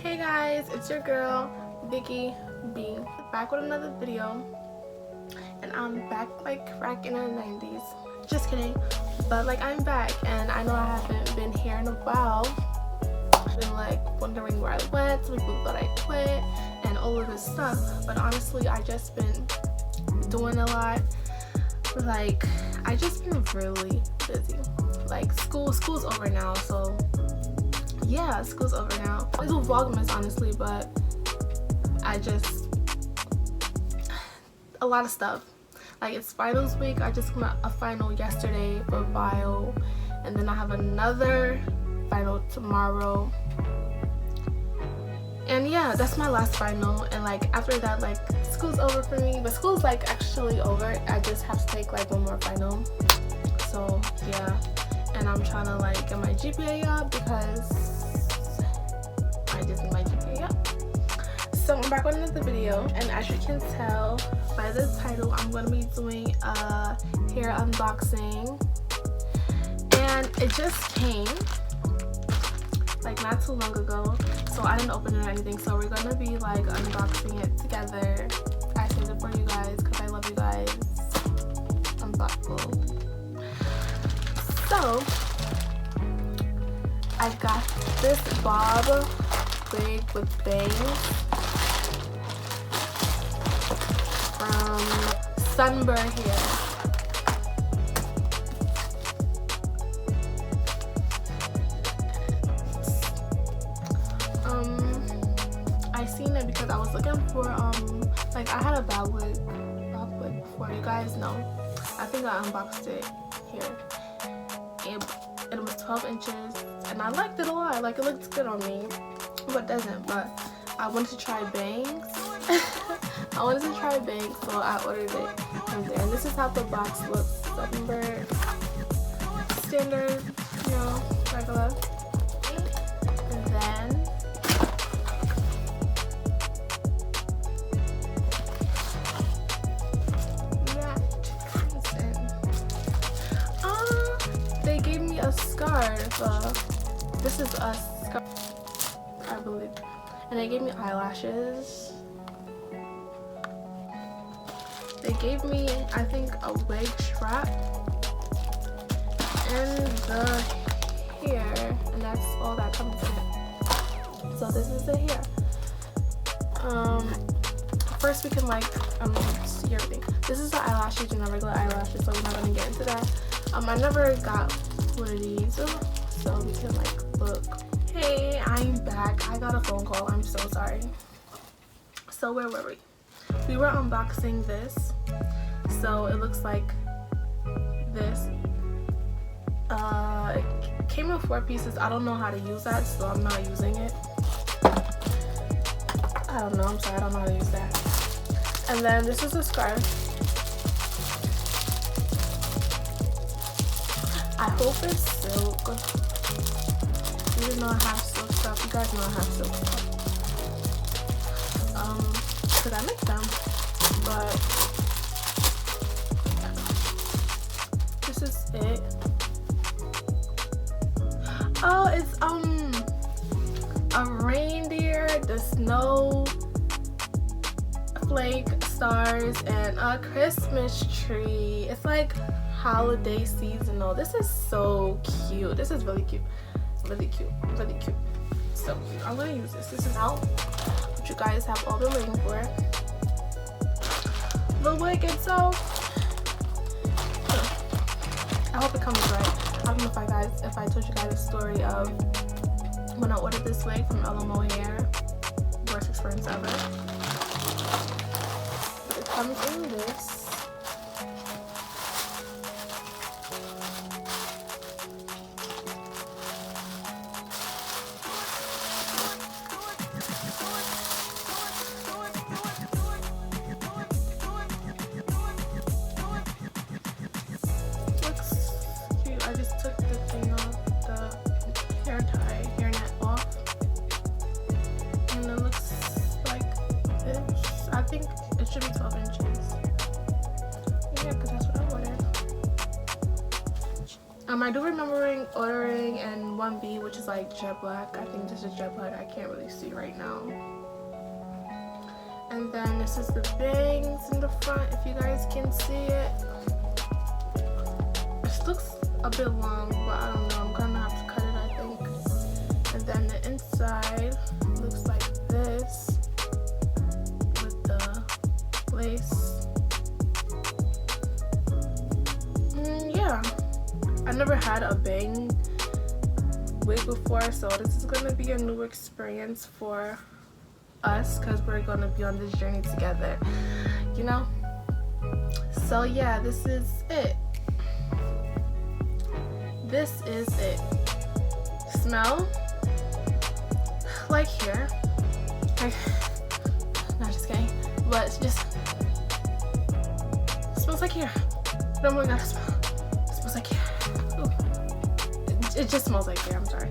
Hey guys, it's your girl Vicky B, back with another video, and I'm back like back in the 90s. Just kidding, but like I'm back, and I know I haven't been here in a while. I've been like wondering where I went. Some people thought I quit and all of this stuff, but honestly I just been doing a lot. Like I just been really busy. Like school's over now, so yeah, school's over now. I do vlogmas honestly, but I just a lot of stuff. Like it's finals week. I just got a final yesterday for bio, and then I have another final tomorrow. And yeah, that's my last final, and like after that, like school's over for me, but school's like actually over. I just have to take like one more final. So yeah, and I'm trying to like get my GPA up because I just need my GPA up. So I'm back with another video, and as you can tell by the title, I'm going to be doing a hair unboxing, and it just came like not too long ago, so I didn't open it or anything, so we're gonna be like unboxing it together. I saved it for you guys because I love you guys. I'm thoughtful. So I got this bob wig with bangs from Sunber hair. I seen it because I was looking for like I had a bob wig before, you guys know. I think I unboxed it here. It was 12 inches and I liked it a lot. Like it looked good on me, but it doesn't. But I wanted to try bangs. I wanted to try bangs, so I ordered it from there. And this is how the box looks. Sunber, standard, you know, regular. And then they gave me a scarf. This is a scarf, I believe. And they gave me eyelashes. They gave me, I think, a wig strap and the hair, and that's all that comes in it. So this is the hair. First we can like see everything. This is the eyelashes and the regular eyelashes, so we're not gonna get into that. I never got one of these, so we can like look. Hey, I'm back. I got a phone call. I'm so sorry. So where were we? We were unboxing this. So it looks like this. It came in 4 pieces. I don't know how to use that, so I'm not using it. I don't know. I'm sorry. I don't know how to use that. And then this is a scarf. I hope it's silk. Even though I have silk stuff, you guys know I have silk stuff. Could I make them? But this is it. Oh, it's a reindeer, the snow flake stars, and a Christmas tree. It's like holiday seasonal. This is so cute. This is really cute. Really cute. Really cute. So cute. I'm gonna use this. This is out. But you guys have all been waiting for. The wig itself. I hope it comes right. I don't know if I told you guys a story of when I ordered this wig from LMO Hair. Worst experience ever. But it comes in this. I think it should be 12 inches. I do remember ordering in 1B, which is like jet black. I think this is jet black. I can't really see right now. And then this is the bangs in the front, if you guys can see it. This looks a bit long, but I don't know. I'm gonna have to cut it, I think. And then the inside looks like this with the lace. Yeah, I never had a bang wig before, so this is gonna be a new experience for us because we're gonna be on this journey together, you know. So yeah, this is it. This is it. Smell like hair. Like, not just kidding, but it just smells like hair. Oh my god, it smells like hair. Ooh. It just smells like hair. I'm sorry.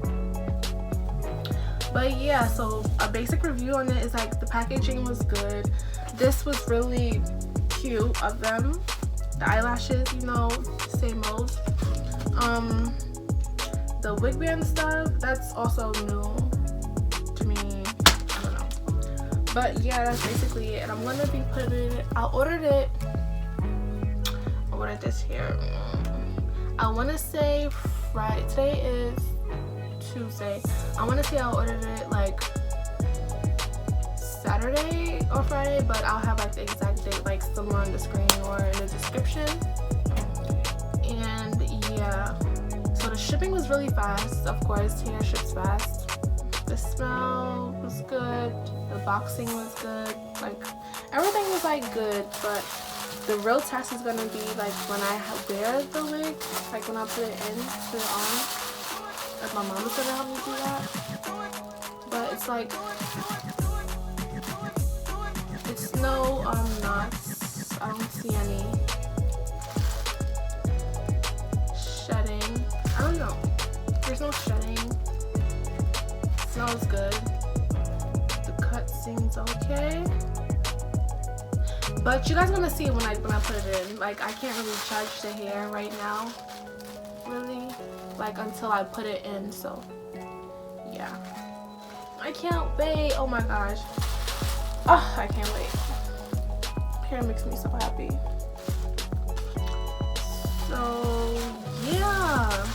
But yeah, so a basic review on it is like the packaging was good. This was really cute of them. The eyelashes, you know, same old. The wig band stuff, that's also new to me. I don't know. But yeah, that's basically it. And I'm gonna be putting it, I ordered this here. I wanna say Friday. Today is Tuesday. I want to say I ordered it like Saturday or Friday, but I'll have like the exact date like somewhere on the screen or in the description. And yeah, so the shipping was really fast. Of course, hair ships fast. The smell was good. The boxing was good. Like everything was like good, but the real test is gonna be like when I wear the wig, like when I put it on. Like my mom is gonna help me do that, but it's like it's no knots. I don't see any shedding. I don't know. There's no shedding. It smells good. The cut seems okay, but you guys gonna see when I put it in. Like I can't really judge the hair right now, really. Like until I put it in, so yeah, I can't wait. Oh my gosh, oh, I can't wait. Hair makes me so happy. So yeah,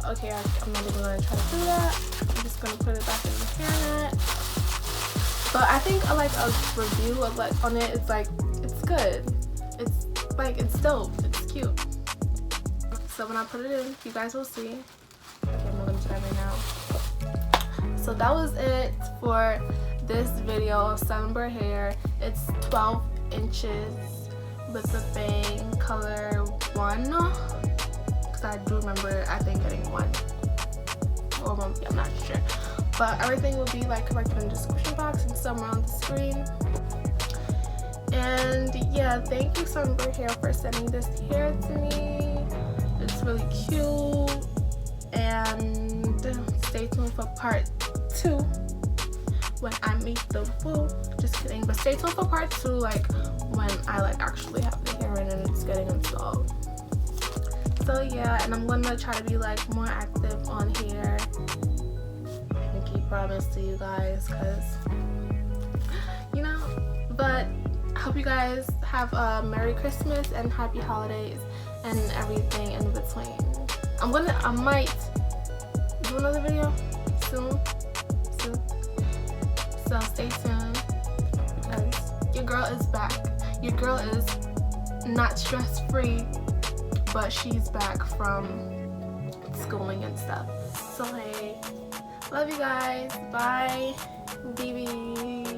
okay, I'm not even gonna try to do that. I'm just gonna put it back in the hairnet. But I think like a review of like on it, it's like it's good. It's like it's dope. It's cute. So when I put it in, you guys will see. Okay, I'm not gonna do that right now. So that was it for this video of Sunber hair. It's 12 inches with the bang color 1. Because I do remember, I think, getting 1. Or 1B, I'm not sure. But everything will be like corrected in the description box and somewhere on the screen. And yeah, thank you Sunber Hair for sending this hair to me. It's really cute, and stay tuned for part 2 when I meet the woo. Just kidding, but stay tuned for part 2, like when I like actually have the hair in and it's getting installed. So yeah, and I'm gonna try to be like more active on here and keep promise to you guys, cause you know. But I hope you guys have a Merry Christmas and Happy Holidays and everything in between. I might do another video soon. So stay tuned because your girl is back. Your girl is not stress-free, but she's back from schooling and stuff. So hey, love you guys. Bye, baby.